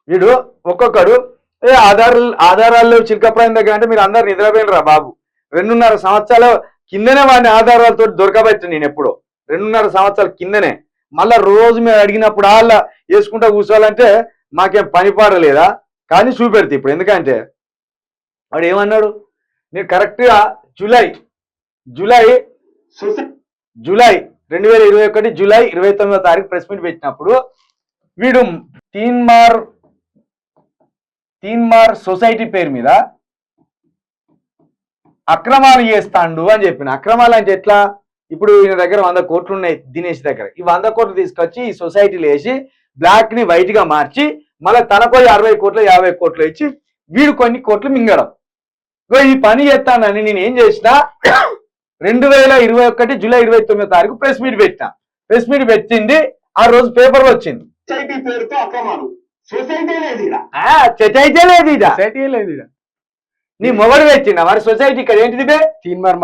వీడు ఒక్కొక్కడు ఆధారాలు చిలకప్రాయం దగ్గర అంటే మీరు అందరు నిద్రపోయినరా బాబు. 2.5 సంవత్సరాల కిందనే వాడిని ఆధారాలతో దొరకబెట్టి నేను ఎప్పుడో 2.5 సంవత్సరాల కిందనే. మళ్ళా రోజు మేము అడిగినప్పుడు వాళ్ళ వేసుకుంటా కూర్చోవాలంటే మాకేం పని పాడలేదా? కానీ చూపెడితే ఇప్పుడు ఎందుకంటే వాడు ఏమన్నాడు, నేను కరెక్ట్గా జూలై 2021 జూలై 29వ తారీఖు ప్రెస్ మీట్ పెట్టినప్పుడు వీడు తీన్మార్ సొసైటీ పేరు మీద అక్రమాలు చేస్తాండు అని చెప్పిన. అక్రమాలు అంటే ఎట్లా? ఇప్పుడు ఈయన దగ్గర 100 కోట్లు ఉన్నాయి దినేష్ దగ్గర. ఈ 100 కోట్లు తీసుకొచ్చి ఈ సొసైటీలో వేసి బ్లాక్ ని వైట్ గా మార్చి మళ్ళీ తనకో 60 కోట్లు 50 కోట్లు ఇచ్చి వీడు కొన్ని కోట్లు మింగడం. ఈ పని చేస్తానని నేను ఏం చేసిన 2021 జూలై 29వ తారీఖు ప్రెస్ మీట్ పెట్టిన. ప్రెస్ మీట్ పెట్టింది ఆ రోజు పేపర్లో వచ్చింది. సొసైటీ లేదు నీ మొబైల్ పెట్టిండా మరి సొసైటీ ఇక్కడ ఏంటిది? తీన్మార్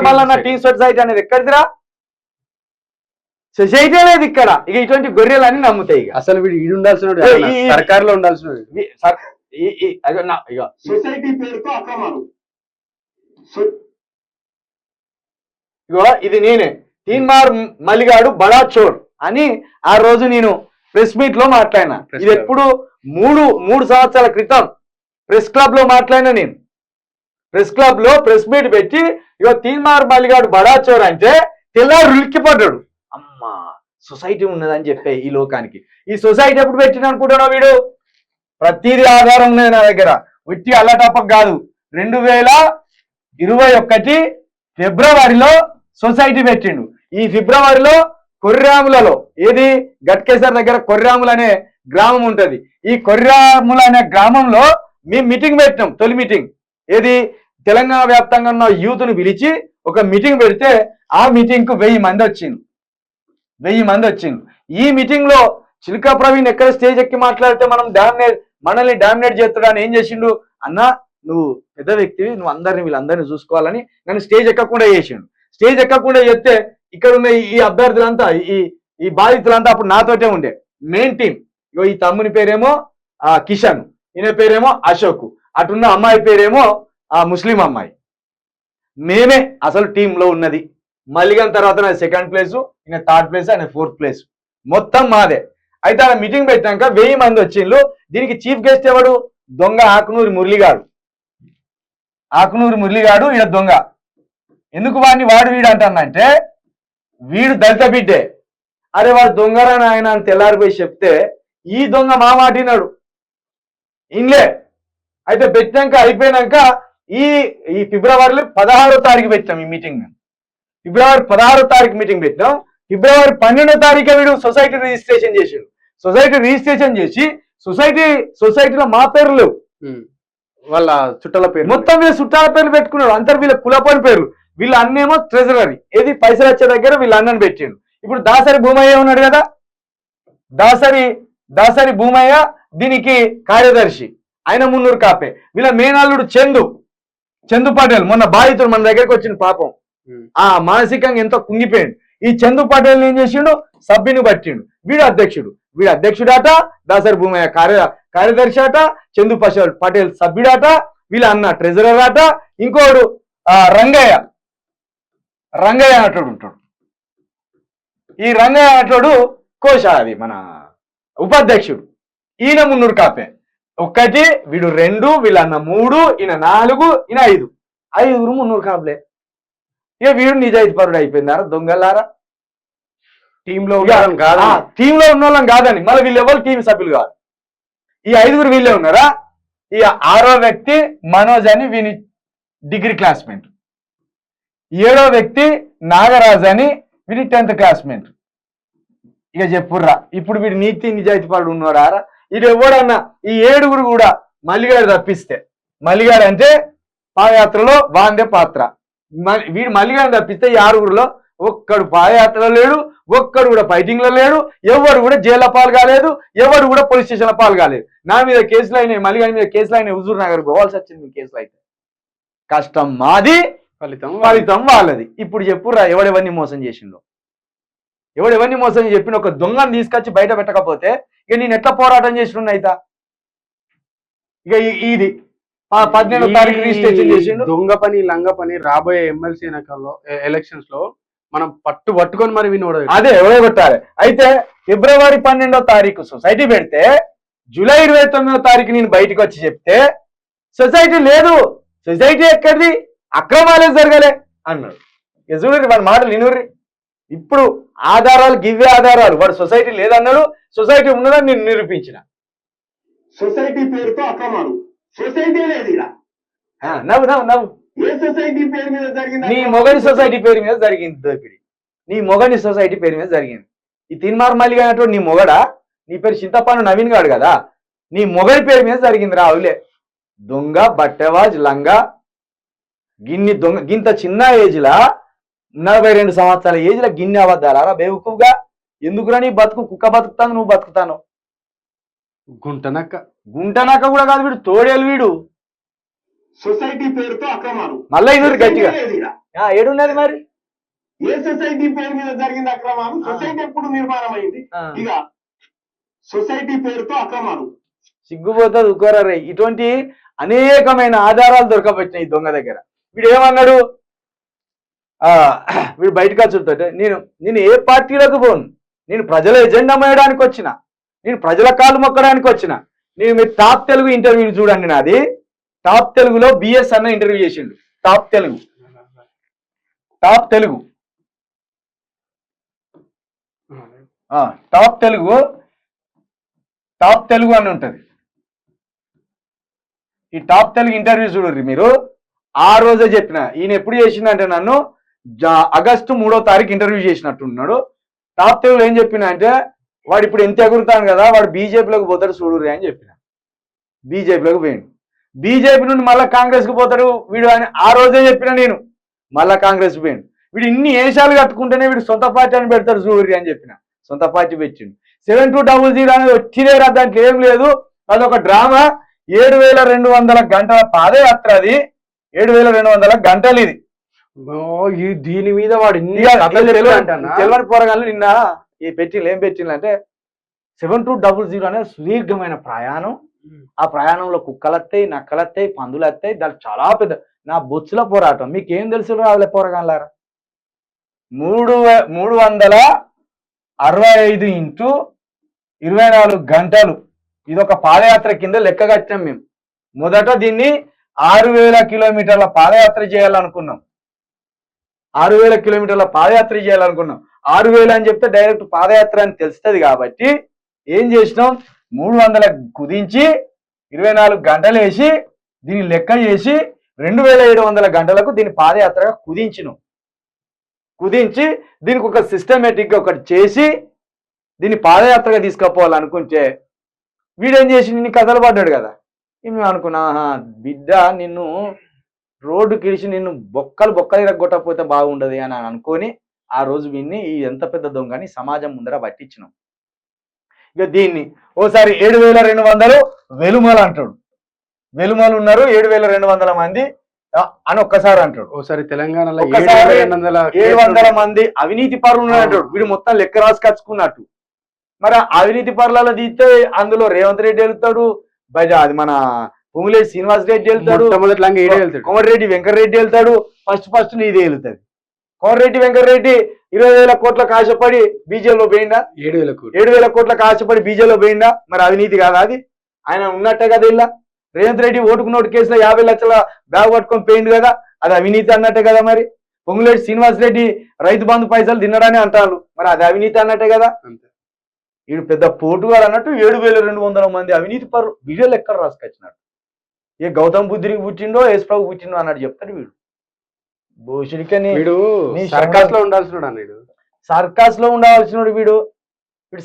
మల్లన్న టీ సొసైటీ అనేది ఎక్కడిదిరా? సొసైటీ లేదు ఇక్కడ. ఇక ఇటువంటి గొర్రెలు అన్ని నమ్ముతాయి. ఇక అసలు వీడు ఈడుండాల్సిన సర్కారులో ఉండాల్సిన సొసైటీ పేరుతో అక్రమాలు. ఇగో ఇది నేనే తీన్మార్ మల్లిగాడు బడా చోర్ అని ఆ రోజు నేను ప్రెస్ మీట్ లో మాట్లాడినా. ఇది ఎప్పుడు 3 సంవత్సరాల క్రితం ప్రెస్ క్లబ్ లో మాట్లాడినా. నేను ప్రెస్ క్లబ్ లో ప్రెస్ మీట్ పెట్టి ఇగో తీన్మార్ మల్లిగాడు బడా చోర్ అంటే తెల్లారు ఉలిక్కిపడ్డాడు. అమ్మా సొసైటీ ఉన్నదని చెప్పే ఈ లోకానికి. ఈ సొసైటీ ఎప్పుడు పెట్టిన అనుకుంటున్నావు? వీడు ప్రతిదీ ఆధారం ఉన్నది నా దగ్గర. ఉట్టి అల్లటప్పకు కాదు. 2021 ఫిబ్రవరిలో సొసైటీ పెట్టిండు. ఈ ఫిబ్రవరిలో కొర్రాములలో ఏది గట్కేసర్ దగ్గర కొర్రాములు అనే గ్రామం ఉంటది. ఈ కొర్రాములు అనే గ్రామంలో మేము మీటింగ్ పెట్టినాం. తొలి మీటింగ్ ఏది తెలంగాణ వ్యాప్తంగా ఉన్న యూత్ను పిలిచి ఒక మీటింగ్ పెడితే ఆ మీటింగ్ కు 1000 మంది వచ్చింది. 1000 మంది వచ్చింది. ఈ మీటింగ్ లో చిలుకా ప్రవీణ్ ఎక్కడ స్టేజ్ ఎక్కి మాట్లాడితే మనల్ని డామినేట్ చేస్తాడని ఏం చేసిండు? అన్న నువ్వు పెద్ద వ్యక్తివి, నువ్వు వీళ్ళందరినీ చూసుకోవాలని నన్ను స్టేజ్ ఎక్కకుండా చేసిండు. స్టేజ్ ఎక్కకుండా చెప్తే ఇక్కడ ఉన్న ఈ అభ్యర్థులంతా ఈ బాధితులంతా అప్పుడు నాతోటే ఉండే మెయిన్ టీం. ఇగో ఈ తమ్ముని పేరేమో కిషన్, ఈయన పేరేమో అశోక్, అటున్న అమ్మాయి పేరేమో ముస్లిం అమ్మాయి. మేమే అసలు టీంలో ఉన్నది. మల్లిగన్ తర్వాత నా 2nd ప్లేసు, ఈయన 3rd ప్లేస్, ఆయన 4th ప్లేస్, మొత్తం మాదే. అయితే అలా మీటింగ్ పెట్టాక 1000 మంది వచ్చిండ్రు. దీనికి చీఫ్ గెస్ట్ ఎవడు? దొంగ ఆకునూరి మురళిగాడు. ఈయన దొంగ. ఎందుకు వాడు వీడు అంటానంటే వీడు దళిత బిడ్డే. అరే వాడు దొంగరని ఆయన అని తెల్లారిపోయి చెప్తే ఈ దొంగ మా మాటినాడు ఇన్లే. అయితే పెట్టినాక అయిపోయినాక ఈ ఫిబ్రవరిలో 16వ తారీఖు పెట్టాం ఈ మీటింగ్. ఫిబ్రవరి 16వ తారీఖు మీటింగ్ పెట్టాం. ఫిబ్రవరి 12వ తారీఖు వీడు సొసైటీ రిజిస్ట్రేషన్ చేసాడు. సొసైటీ రిజిస్ట్రేషన్ చేసి సొసైటీలో మా పేర్లు లేవు, వాళ్ళ చుట్టాల పేరు మొత్తం వీళ్ళ చుట్టాల పేర్లు పెట్టుకున్నాడు. అంతా వీళ్ళ కులపని పేర్లు. వీళ్ళ అన్నేమో ట్రెజరరీ ఏది పైసలు వచ్చే దగ్గర వీళ్ళ అన్నని పెట్టిండు. ఇప్పుడు దాసరి భూమయ్య ఉన్నాడు కదా, దాసరి భూమయ్య దీనికి కార్యదర్శి, ఆయన 300 కాపే. వీళ్ళ మేనల్లుడు చందు పటేల్ మొన్న బాధితుడు మన దగ్గరకు వచ్చిన పాపం మానసికంగా ఎంతో కుంగిపోయాడు. ఈ చందు పటేల్ ఏం చేసిండు? సభ్యుని పట్టిండు. వీడు అధ్యక్షుడాట, దాసరి భూమయ్య కార్యదర్శి అట, చందు పటేల్ సభ్యుడాట, వీళ్ళ అన్న ట్రెజరర్ అట, ఇంకోడు రంగయ్య అన్నట్టు ఉంటాడు. ఈ రంగయ్య అన్నట్టు అది మన ఉపాధ్యక్షుడు. ఈయన 300 కాపే. 1 వీడు 2, వీళ్ళ అన్న 3, ఈయన 4, ఈయన 5. 5 300 కాపులే. ఇక వీడు నిజాయితీ పరుడు అయిపోయిందారా దొంగలారా? టీంలో ఉన్న వాళ్ళం కాదని మళ్ళీ వీళ్ళు ఎవరు టీం సభ్యులు కాదు. ఈ 5 వీళ్ళే ఉన్నారా? ఈ 6వ వ్యక్తి మనోజ్ అని వీని డిగ్రీ క్లాస్మేట్. 7వ వ్యక్తి నాగరాజ్ అని వీడి 10th క్లాస్మేట్. ఇక చెప్పుర్రా ఇప్పుడు వీడు నీతి నిజాయితీ పరుడు ఉన్నారా? ఇది ఎవడన్నా ఈ 7 కూడా మల్లిగాడు తప్పిస్తే, మల్లిగాడు అంటే పాదయాత్రలో వాందే పాత్ర. వీడు మల్లిగాడు తప్పిస్తే ఈ 6 ఒక్కడు పాదయాత్రలో లేడు, ఒక్కడు కూడా ఫైటింగ్ లో లేడు, ఎవరు కూడా జైల్లో పాలు కాలేదు, ఎవరు కూడా పోలీస్ స్టేషన్ లో పాలు కాలేదు. నా మీద కేసులు అయినాయి, మల్లిగాడి మీద కేసులు అయినాయి, హుజూర్ నగర్ పోవాల్సి వచ్చింది. కేసులు అయితే కష్టం మాది, ఫలితం వాళ్ళది. ఇప్పుడు చెప్పురా ఎవడెవరిని మోసం చేసిండో. చెప్పిన ఒక దొంగను తీసుకొచ్చి బయట పెట్టకపోతే ఇక నేను ఎట్లా పోరాటం చేసిన అయితా? ఇక ఇది 18వ తారీఖు రిజిస్ట్రేషన్ చేసిండు. దొంగ పని లంగ పని రాబోయే ఎమ్మెల్సీ ఎలక్షన్స్ లో మనం పట్టుకొని మరి వినోడు అదే ఓడగొట్టాలి. అయితే ఫిబ్రవరి 12వ తారీఖు సొసైటీ పెడితే జూలై 29వ తారీఖు నేను బయటకు వచ్చి చెప్తే సొసైటీ లేదు, సొసైటీ ఎక్కడిది, అక్రమాలే జరగలే అన్నాడు. ఇక చూడండి వాడి మాటలు వినుర్రి. ఇప్పుడు ఆధారాలు గివ్వే ఆధారాలు. వాడు సొసైటీ లేదన్నాడు, సొసైటీ ఉన్నదని నేను నిరూపించిన. సొసైటీ పేరుతో అక్రమాలు. సొసైటీ లేదు ఇలా. నవ్వు నవ్వు నవ్వు. ఏ సొసైటీ పేరు మీద జరిగింది? నీ మొగని సొసైటీ పేరు మీద జరిగింది దోపిడి. నీ మొగని సొసైటీ పేరు మీద జరిగింది. ఈ తిన్మార్ మల్లి అనేటువంటి నీ మొగడా, నీ పేరు చింతపాను నవీన్ గాడు కదా, నీ మొగడి పేరు మీద జరిగింది రావులే. దొంగ బట్టవాజ్ లంగా గిన్ని దొంగ గింత చిన్న ఏజ్లా 42 సంవత్సరాల ఏజ్ల గిన్నె అబద్దాలా బేవుకుగా. ఎందుకురా నీ బతుకు కుక్క బతుకుతాను, నువ్వు బతుకుతాను. గుంటనక్క కూడా కాదు వీడు, తోడేలు వీడు. సొసైటీ పేరుతో అక్రమాలు. మళ్ళా ఇన్నూరు గట్టిగా ఏడున్నది మరి. ఏ సొసైటీ పేరు మీద జరిగింది అక్రమాలు? సొసైటీ ఎప్పుడు నిర్మాణం అయింది? ఇక సొసైటీ పేరుతో అక్రమాలు. సిగ్గుపోతుంది ఉకోరే. ఇటువంటి అనేకమైన ఆధారాలు దొరకబట్టినాయి దొంగ దగ్గర. వీడు ఏమన్నాడు, వీడు బయటకు వచ్చుతుంటే నేను ఏ పార్టీలకు పోను, నేను ప్రజల ఎజెండా మోయడానికి వచ్చిన, నేను ప్రజల కాలు మొక్కడానికి వచ్చిన. నేను మీరు టాప్ తెలుగు ఇంటర్వ్యూ చూడండి నాది. టాప్ తెలుగులో బిఎస్ అన్న ఇంటర్వ్యూ చేసిండు. Top Telugu top Telugu top Telugu అని ఉంటుంది. ఈ టాప్ తెలుగు ఇంటర్వ్యూ చూడర్రి మీరు. ఆ రోజే చెప్పిన, ఈయన ఎప్పుడు చేసిందంటే నన్ను ఆగస్టు 3వ తారీఖు ఇంటర్వ్యూ చేసినట్టున్నాడు. టాప్ తెలుగులో ఏం చెప్పిన అంటే, వాడు ఇప్పుడు ఎంత ఎగురుతాను కదా, వాడు బీజేపీలోకి పోతాడు చూడుర్రి అని చెప్పిన. బీజేపీలోకి పోయిండు. బీజేపీ నుండి మళ్ళీ కాంగ్రెస్కి పోతాడు వీడు అని ఆ రోజే చెప్పిన నేను. మళ్ళా కాంగ్రెస్ పోయిండు. వీడు ఇన్ని ఏషాలు కట్టుకుంటేనే వీడు సొంత పార్టీ అని పెడతాడు చూడుర్రి అని చెప్పిన. సొంత పార్టీ పెట్టిండు. 7200 అనేది వచ్చిదేరా, దాంట్లో ఏం లేదు, అదొక డ్రామా. 7200 గంటల పాదయాత్ర అది. 7200 గంటలు ఇది. దీని మీద వాడు తెలవని పోరగాళ్ళు నిన్న ఏం పెట్టిందంటే 7200 అనేది సుదీర్ఘమైన ప్రయాణం. ఆ ప్రయాణంలో కుక్కలత్తాయి, నక్కలత్తాయి, పందులు వస్తాయి. దానికి చాలా పెద్ద నా బొచ్చుల పోరాటం. మీకేం తెలుసు రావులే పోరగాళ్ళారా. 365 ఇంటూ 24 గంటలు ఇదొక పాదయాత్ర కింద లెక్క కట్టాం మేము. మొదట దీన్ని 6000 కిలోమీటర్ల పాదయాత్ర చేయాలనుకున్నాం. 6000 కిలోమీటర్ల పాదయాత్ర చేయాలనుకున్నాం. 6000 అని చెప్తే డైరెక్ట్ పాదయాత్ర అని తెలుస్తుంది కాబట్టి ఏం చేసినాం, 300 కుదించి 24 గంటలు వేసి దీన్ని లెక్క చేసి 2700 గంటలకు దీన్ని పాదయాత్రగా కుదించి దీనికి ఒక సిస్టమేటిక్గా ఒకటి చేసి దీన్ని పాదయాత్రగా తీసుకుపోవాలనుకుంటే వీడేం చేసి నిన్ను కథలు పడ్డాడు కదా. మేము అనుకున్నా, బిడ్డ నిన్ను రోడ్డు కిడిచి నిన్ను బొక్కలు ఇరగొట్టకపోతే బాగుండదు అని అనుకొని ఆ రోజు విన్ని ఈ ఎంత పెద్ద దొంగని సమాజం ముందర పట్టించినాం. ఇక దీన్ని ఓసారి 7200 వెలుమలు అంటాడు. వెలుమలు ఉన్నారు 7200 మంది అని ఒక్కసారి అంటాడు. ఓసారి తెలంగాణలో 700 మంది అవినీతి పరులు అంటాడు. వీడు మొత్తం లెక్క రాసుకచ్చుకున్నట్టు. మరి అవినీతి పరులలో తీస్తే అందులో రేవంత్ రెడ్డి వెళ్తాడు, అది మన పొంగులేటి శ్రీనివాస్ రెడ్డి వెళ్తాడు, కోమటిరెడ్డి వెంకటరెడ్డి వెళ్తాడు, ఫస్ట్ నీదే వెళ్తాడు. కోమటిరెడ్డి వెంకటరెడ్డి 20,000 కోట్లకు ఆశపడి బీజేపీలో పోయిందా? 7,000 కోట్లకు ఆశపడి బీజేపీలో పోయిందా? మరి అవినీతి కాదా అది? ఆయన ఉన్నట్టే కదా ఇలా. రేవంత్ రెడ్డి ఓటుకు నోటు కేసులో 50 లక్షల బ్యాగ్ పట్టుకొని పోయింది కదా, అది అవినీతి అన్నట్టే కదా. మరి పొంగులేటి శ్రీనివాస్ రెడ్డి రైతు బంధు పైసలు తినడానే అంటారు, మరి అది అవినీతి అన్నట్టే కదా. వీడు పెద్ద పోటుగాడు అన్నట్టు 7200 మంది అవినీతి పరులు వీడియోలు ఎక్కడ రాసుకొచ్చినాడు. ఏ గౌతమ్ బుద్ధుడికి పుట్టిండో యేసు ప్రభు పుట్టిండో అన్నట్టు చెప్తాడు వీడు. భూషుడికని సర్కాస్ లో ఉండాల్సిన సర్కాస్ లో ఉండవలసినోడు వీడు.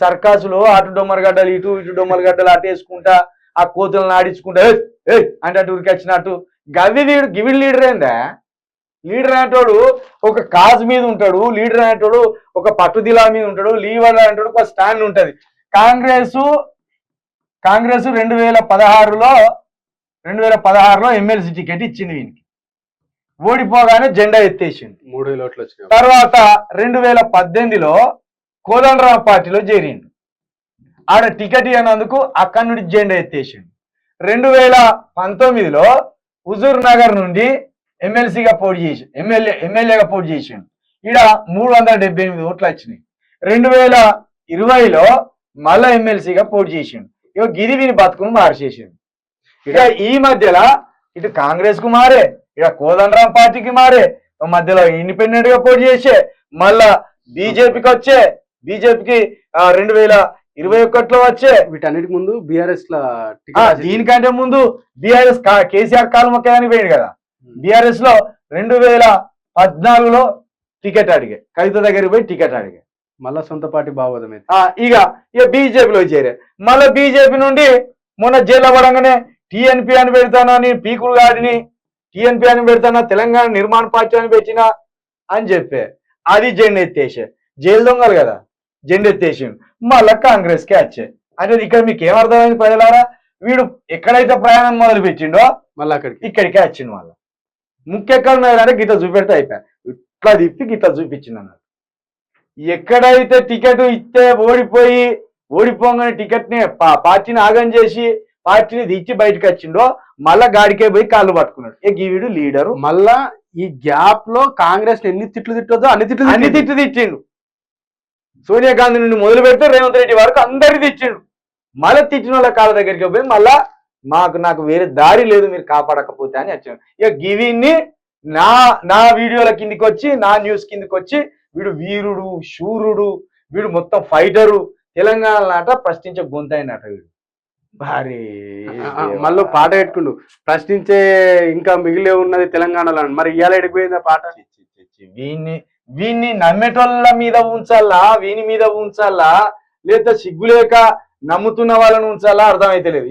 సర్కాసులో అటు డొమ్మరగడ్డలు ఇటు డొమ్మరగడ్డలు అటు వేసుకుంటా ఆ కోతులను ఆడించుకుంటా అంటే ఊరికి వచ్చినట్టు గివిడి లీడర్ ఏందా? లీడర్ అనేటోడు ఒక కాజ్ మీద ఉంటాడు, లీడర్ అనేటోడు ఒక పట్టుదిలా మీద ఉంటాడు, లీడర్ అనేటోడు ఒక స్టాండ్ ఉంటది. కాంగ్రెస్ 2016లో ఎమ్మెల్సీ టికెట్ ఇచ్చింది వీనికి. ఓడిపోగానే జెండా ఎత్తేసింది. 3,000 ఓట్లు వచ్చినాయి. తర్వాత 2018లో కోదండరాం పార్టీలో చేరిండు. ఆడ టికెట్ ఇవ్వనందుకు అక్కడి నుండి జెండా ఎత్తేసిండు. 2019లో హుజూర్ నగర్ నుండి ఎమ్మెల్సీగా పోటీ చేసి ఎమ్మెల్యేగా పోటీ చేసిండు. ఈడ 378 ఓట్లు వచ్చినాయి. 2020లో మళ్ళా ఎమ్మెల్సీగా పోటీ చేసిండు. ఇక గిరివిని బతుకును మార్చేసిండు. ఇక ఈ మధ్యలో ఇటు కాంగ్రెస్ కు మారే, ఇక కోదండరాం పార్టీకి మారే, మధ్యలో ఇండిపెండెంట్ గా పోటీ చేసే, మళ్ళా బీజేపీకి వచ్చే, బీజేపీకి 2021లో వచ్చే, వీటన్నిటికి ముందు బీఆర్ఎస్ దీనికంటే ముందు బీఆర్ఎస్ కేసీఆర్ కాలం మొక్కడానికి పోయింది కదా. బీఆర్ఎస్ లో 2014లో టికెట్ అడిగే, కవిత దగ్గరికి పోయి టికెట్ అడిగే, మళ్ళా సొంత పార్టీ భావోదమే. ఇక బీజేపీలో చేరే, మళ్ళీ బీజేపీ నుండి మొన్న జైల్లో పడంగానే టీఎన్పీ అని పెడతానని పీకులు గాడిని, టీఎన్పీ అని పెడతానా, తెలంగాణ నిర్మాణ పార్టీ అని పెట్టినా అని చెప్పే అది జెండా ఎత్తేసే, జైలు దొంగలు కదా జెండా ఎత్తేసిండు. మళ్ళా కాంగ్రెస్ కి వచ్చే. అంటే ఇక్కడ మీకు ఏమర్థమైంది ప్రజలారా? వీడు ఎక్కడైతే ప్రయాణం మొదలు పెట్టిండో మళ్ళీ ఇక్కడికే వచ్చిండు. మళ్ళా ముఖ్య ఎక్కడ ఉన్నాయంటే గిట్ల చూపెడితే అయిపోయా, ఇట్లా తిప్పి గిట్లా చూపించింది అన్నట్టు. ఎక్కడైతే టికెట్ ఇస్తే ఓడిపోగానే టికెట్ ని పార్టీని ఆగం చేసి పార్టీని దిచ్చి బయటకు వచ్చిండో మళ్ళా గాడికే పోయి కాళ్ళు పట్టుకున్నాడు. వీడు లీడరు. మళ్ళా ఈ గ్యాప్ లో కాంగ్రెస్ ఎన్ని తిట్లు తిట్టొద్దో అన్ని తిట్లు తిట్టిండు. సోనియా గాంధీ నుండి మొదలు పెడితే రేవంత్ రెడ్డి వరకు అందరికి తిట్టిండు. మళ్ళీ తిట్టిన వాళ్ళ కాళ్ళ దగ్గరికి పోయి మళ్ళా నాకు వేరే దారి లేదు మీరు కాపాడకపోతే అని వచ్చాను. ఇక గివిని నా వీడియోల కిందికి వచ్చి, నా న్యూస్ కిందికి వచ్చి, వీడు వీరుడు శూరుడు, వీడు మొత్తం ఫైటరు, తెలంగాణ నాట ప్రశ్నించే గొంతైనట వీడు. భారీ మళ్ళీ పాట పెట్టుకుండు, ప్రశ్నించే ఇంకా మిగిలే ఉన్నది తెలంగాణలో. మరి ఇవాళ ఎడిపోయింది ఆ పాట. వీన్ని నమ్మేటోళ్ళ మీద ఉంచాలా, వీని మీద ఉంచాలా, లేదా సిగ్గులేక నమ్ముతున్న వాళ్ళని ఉంచాలా అర్థమైతే లేదు.